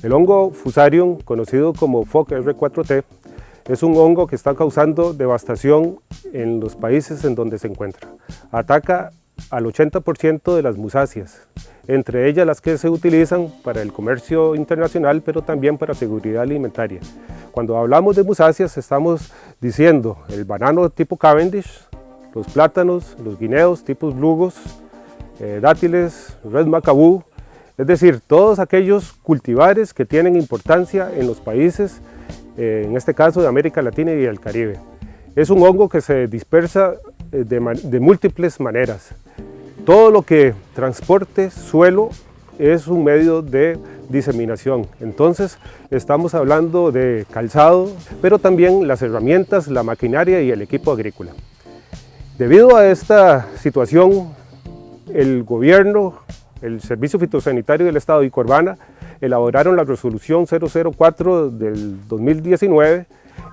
El hongo Fusarium, conocido como FOC R4T, es un hongo que está causando devastación en los países en donde se encuentra. Ataca al 80% de las musáceas, entre ellas las que se utilizan para el comercio internacional, pero también para seguridad alimentaria. Cuando hablamos de musáceas estamos diciendo el banano tipo Cavendish, los plátanos, los guineos tipos blugos, dátiles, red macabú, es decir, todos aquellos cultivares que tienen importancia en los países, en este caso de América Latina y el Caribe. Es un hongo que se dispersa de múltiples maneras. Todo lo que transporte suelo es un medio de diseminación. Entonces estamos hablando de calzado, pero también las herramientas, la maquinaria y el equipo agrícola. Debido a esta situación, el gobierno, el Servicio Fitosanitario del Estado y Corvana elaboraron la resolución 004 del 2019,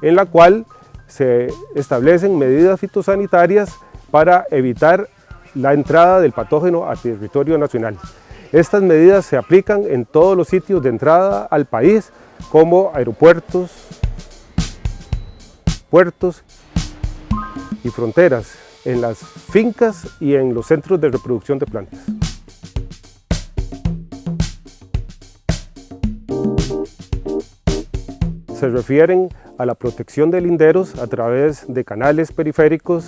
en la cual se establecen medidas fitosanitarias para evitar la entrada del patógeno a territorio nacional. Estas medidas se aplican en todos los sitios de entrada al país, como aeropuertos, puertos y fronteras, en las fincas y en los centros de reproducción de plantas. Se refieren a la protección de linderos a través de canales periféricos,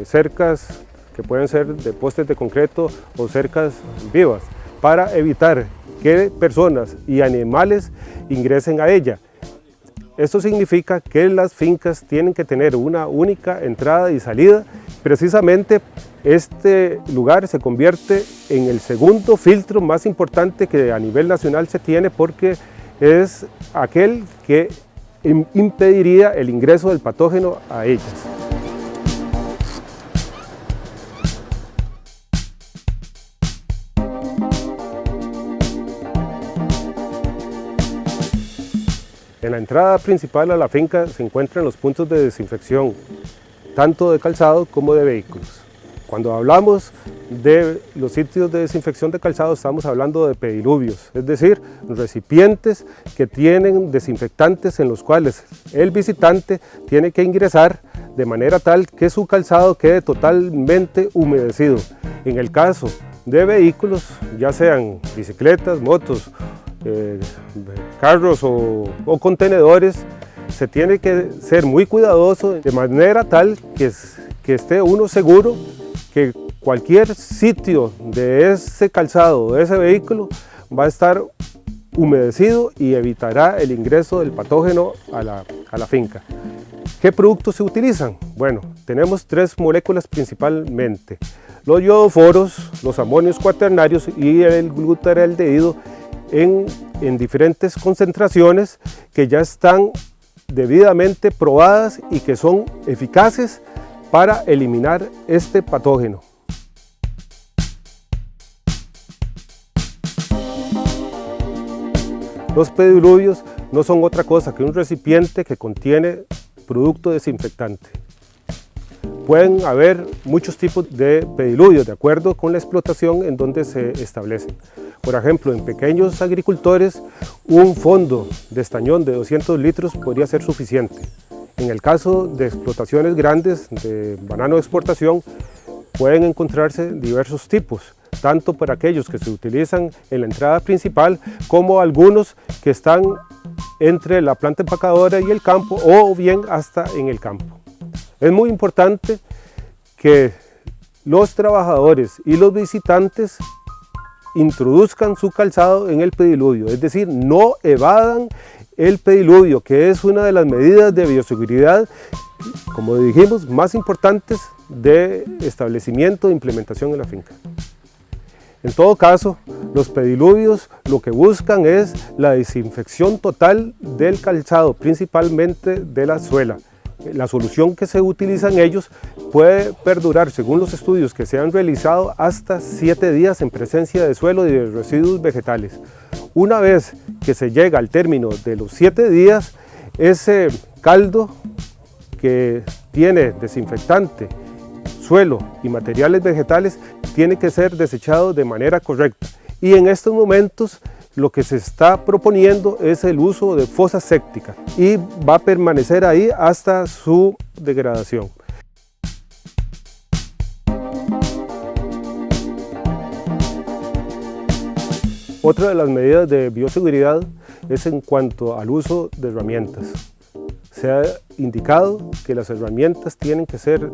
cercas que pueden ser de postes de concreto o cercas vivas, para evitar que personas y animales ingresen a ella. Esto significa que las fincas tienen que tener una única entrada y salida. Precisamente este lugar se convierte en el segundo filtro más importante que a nivel nacional se tiene, porque es aquel que impediría el ingreso del patógeno a ellas. En la entrada principal a la finca se encuentran los puntos de desinfección, tanto de calzado como de vehículos. Cuando hablamos de los sitios de desinfección de calzado estamos hablando de pediluvios, es decir, recipientes que tienen desinfectantes en los cuales el visitante tiene que ingresar de manera tal que su calzado quede totalmente humedecido. En el caso de vehículos, ya sean bicicletas, motos, carros o contenedores, se tiene que ser muy cuidadoso de manera tal que esté uno seguro que cualquier sitio de ese calzado, de ese vehículo, va a estar humedecido y evitará el ingreso del patógeno a la finca. ¿Qué productos se utilizan? Bueno, tenemos tres moléculas principalmente: los iodoforos, los amonios cuaternarios y el glutaraldehído en diferentes concentraciones que ya están debidamente probadas y que son eficaces para eliminar este patógeno. Los pediluvios no son otra cosa que un recipiente que contiene producto desinfectante. Pueden haber muchos tipos de pediluvios de acuerdo con la explotación en donde se establecen. Por ejemplo, en pequeños agricultores, un fondo de estañón de 200 litros podría ser suficiente. En el caso de explotaciones grandes de banano de exportación, pueden encontrarse diversos tipos, tanto para aquellos que se utilizan en la entrada principal como algunos que están entre la planta empacadora y el campo, o bien hasta en el campo. Es muy importante que los trabajadores y los visitantes introduzcan su calzado en el pediluvio, es decir, no evadan el pediluvio, que es una de las medidas de bioseguridad, como dijimos, más importantes de establecimiento e implementación en la finca. En todo caso, los pediluvios lo que buscan es la desinfección total del calzado, principalmente de la suela. La solución que se utiliza en ellos puede perdurar, según los estudios que se han realizado, hasta 7 días en presencia de suelo y de residuos vegetales. Una vez que se llega al término de los 7 días, ese caldo que tiene desinfectante, suelo y materiales vegetales tiene que ser desechado de manera correcta. Y en estos momentos lo que se está proponiendo es el uso de fosas sépticas y va a permanecer ahí hasta su degradación. Otra de las medidas de bioseguridad es en cuanto al uso de herramientas. Se ha indicado que las herramientas tienen que ser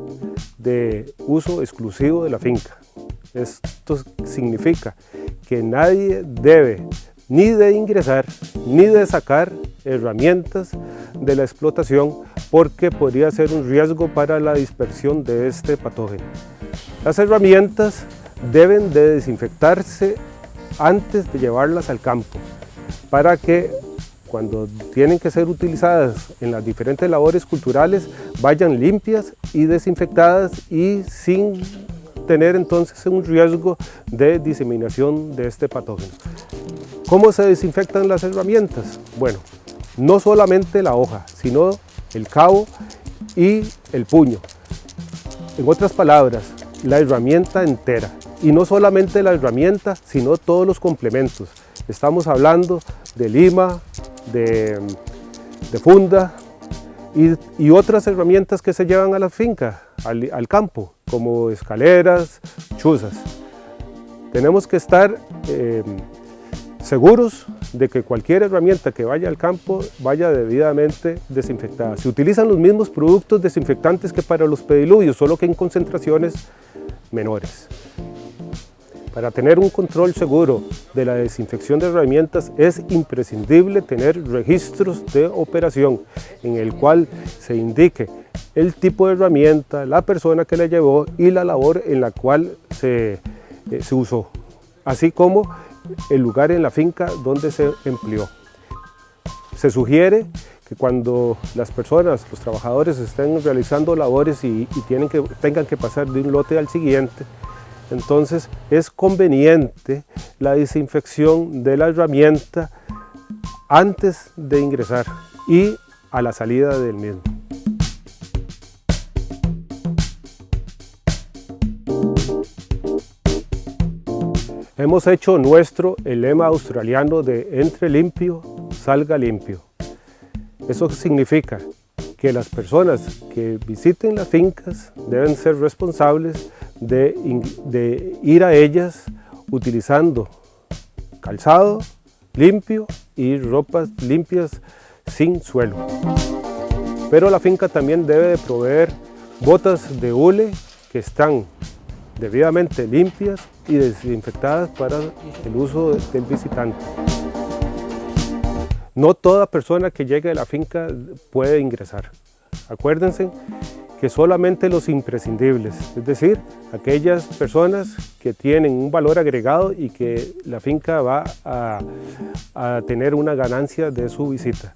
de uso exclusivo de la finca. Esto significa que nadie debe ni de ingresar ni de sacar herramientas de la explotación porque podría ser un riesgo para la dispersión de este patógeno. Las herramientas deben de desinfectarse antes de llevarlas al campo para que cuando tienen que ser utilizadas en las diferentes labores culturales vayan limpias y desinfectadas y sin tener entonces un riesgo de diseminación de este patógeno. ¿Cómo se desinfectan las herramientas? Bueno, no solamente la hoja, sino el cabo y el puño. En otras palabras, la herramienta entera. Y no solamente la herramienta, sino todos los complementos. Estamos hablando de lima, de funda y otras herramientas que se llevan a la finca, al campo, como escaleras, chuzas. Tenemos que estar seguros de que cualquier herramienta que vaya al campo vaya debidamente desinfectada. Se utilizan los mismos productos desinfectantes que para los pediluvios, solo que en concentraciones menores. Para tener un control seguro de la desinfección de herramientas es imprescindible tener registros de operación en el cual se indique el tipo de herramienta, la persona que la llevó y la labor en la cual se usó, así como el lugar en la finca donde se empleó. Se sugiere que cuando las personas, los trabajadores estén realizando labores y tengan que pasar de un lote al siguiente, entonces es conveniente la desinfección de la herramienta antes de ingresar y a la salida del mismo. Hemos hecho nuestro el lema australiano de entre limpio, salga limpio. Eso significa que las personas que visiten las fincas deben ser responsables de ir a ellas utilizando calzado limpio y ropas limpias sin suelo. Pero la finca también debe de proveer botas de hule que están debidamente limpias y desinfectadas para el uso del visitante. No toda persona que llegue a la finca puede ingresar. Acuérdense que solamente los imprescindibles, es decir, aquellas personas que tienen un valor agregado y que la finca va a tener una ganancia de su visita.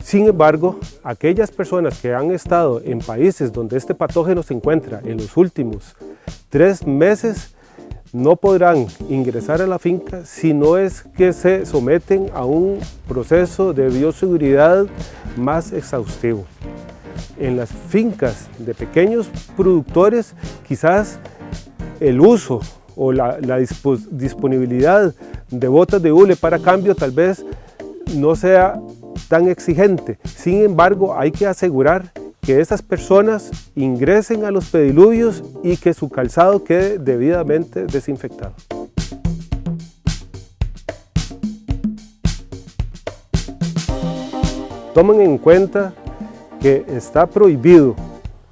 Sin embargo, aquellas personas que han estado en países donde este patógeno se encuentra en los últimos 3 meses no podrán ingresar a la finca si no es que se someten a un proceso de bioseguridad más exhaustivo. En las fincas de pequeños productores, quizás el uso o la disponibilidad de botas de hule para cambio tal vez no sea tan exigente. Sin embargo, hay que asegurar que estas personas ingresen a los pediluvios y que su calzado quede debidamente desinfectado. Tomen en cuenta que está prohibido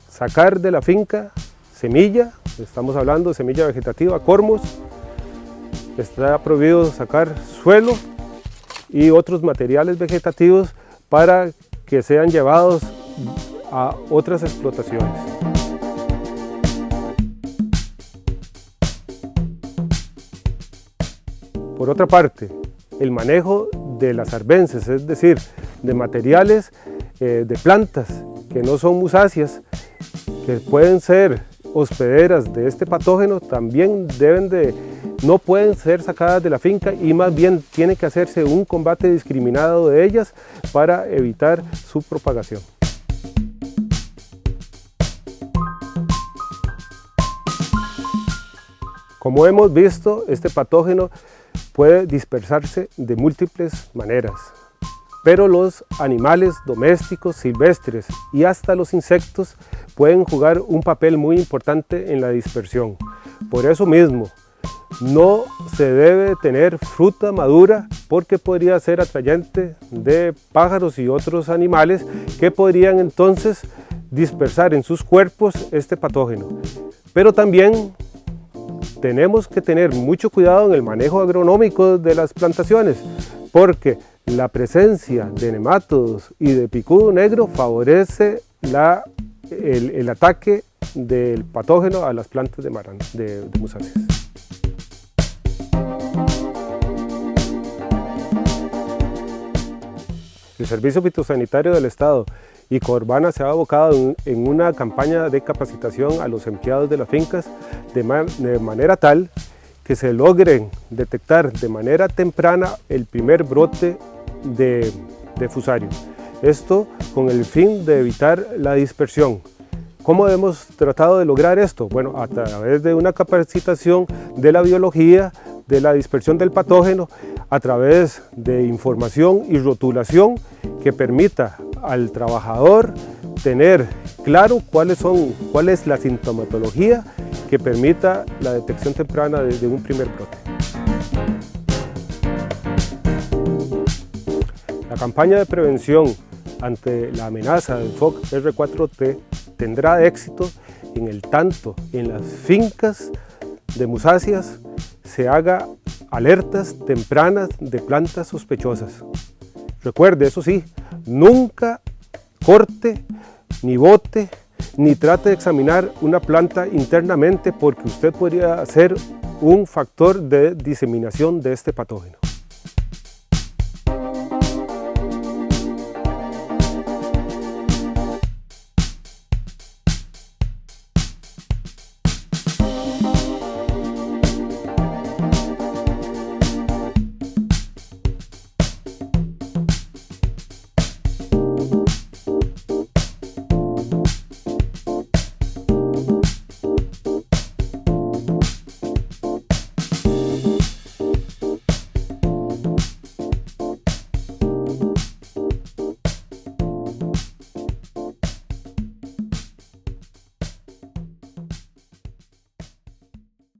sacar de la finca semilla, estamos hablando de semilla vegetativa, cormos, está prohibido sacar suelo y otros materiales vegetativos para que sean llevados a otras explotaciones. Por otra parte, el manejo de las arbences, es decir, de materiales de plantas que no son musáceas, que pueden ser hospederas de este patógeno, también no pueden ser sacadas de la finca y más bien tiene que hacerse un combate discriminado de ellas para evitar su propagación. Como hemos visto, este patógeno puede dispersarse de múltiples maneras. Pero los animales domésticos, silvestres y hasta los insectos pueden jugar un papel muy importante en la dispersión. Por eso mismo, no se debe tener fruta madura porque podría ser atrayente de pájaros y otros animales que podrían entonces dispersar en sus cuerpos este patógeno. Pero también tenemos que tener mucho cuidado en el manejo agronómico de las plantaciones, porque la presencia de nemátodos y de picudo negro favorece el ataque del patógeno a las plantas de musáceas. El Servicio Fitosanitario del Estado y Corbana se ha abocado en una campaña de capacitación a los empleados de las fincas de manera tal que se logren detectar de manera temprana el primer brote de fusario. Esto con el fin de evitar la dispersión. ¿Cómo hemos tratado de lograr esto? Bueno, a través de una capacitación de la biología, de la dispersión del patógeno, a través de información y rotulación que permita al trabajador tener claro cuál es la sintomatología que permita la detección temprana de un primer brote. La campaña de prevención ante la amenaza del FOC R4T tendrá éxito en las fincas de musáceas se haga alertas tempranas de plantas sospechosas. Recuerde, eso sí, nunca corte, ni bote, ni trate de examinar una planta internamente porque usted podría ser un factor de diseminación de este patógeno.